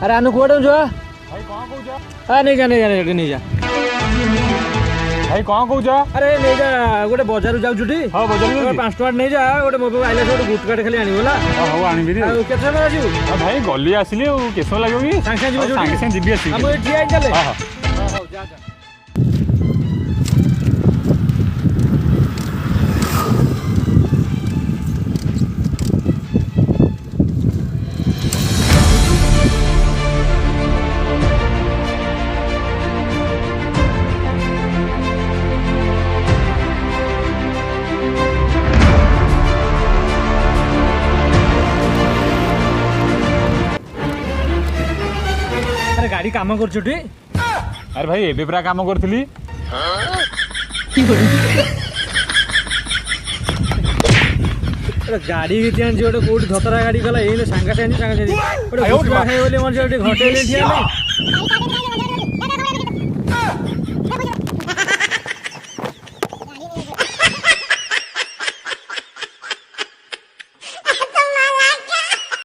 अरे आनु कुआडे जो भाई कौन कहूछ आ नहीं जा नहीं जा भाई कौन कहूछ अरे नहीं जा गोटे बजार जाऊ छुटी हां बजार 5 टका नहीं जा गोटे मो आइले गोटे गुटकाट खाली आनी बोला हां आनी बिरी केते समय आजू भाई गली आसिली केसो लागो कि सांगे सांगे जीबी आसी हम एठी आई चले हां हां जा जा गाड़ी काम कर अरे भाई एबे पूरा काम करथली गाड़ी गोटे कौट धतरा गाड़ी गला ये सांगा गोटे खाए बोले मन घटे ठिया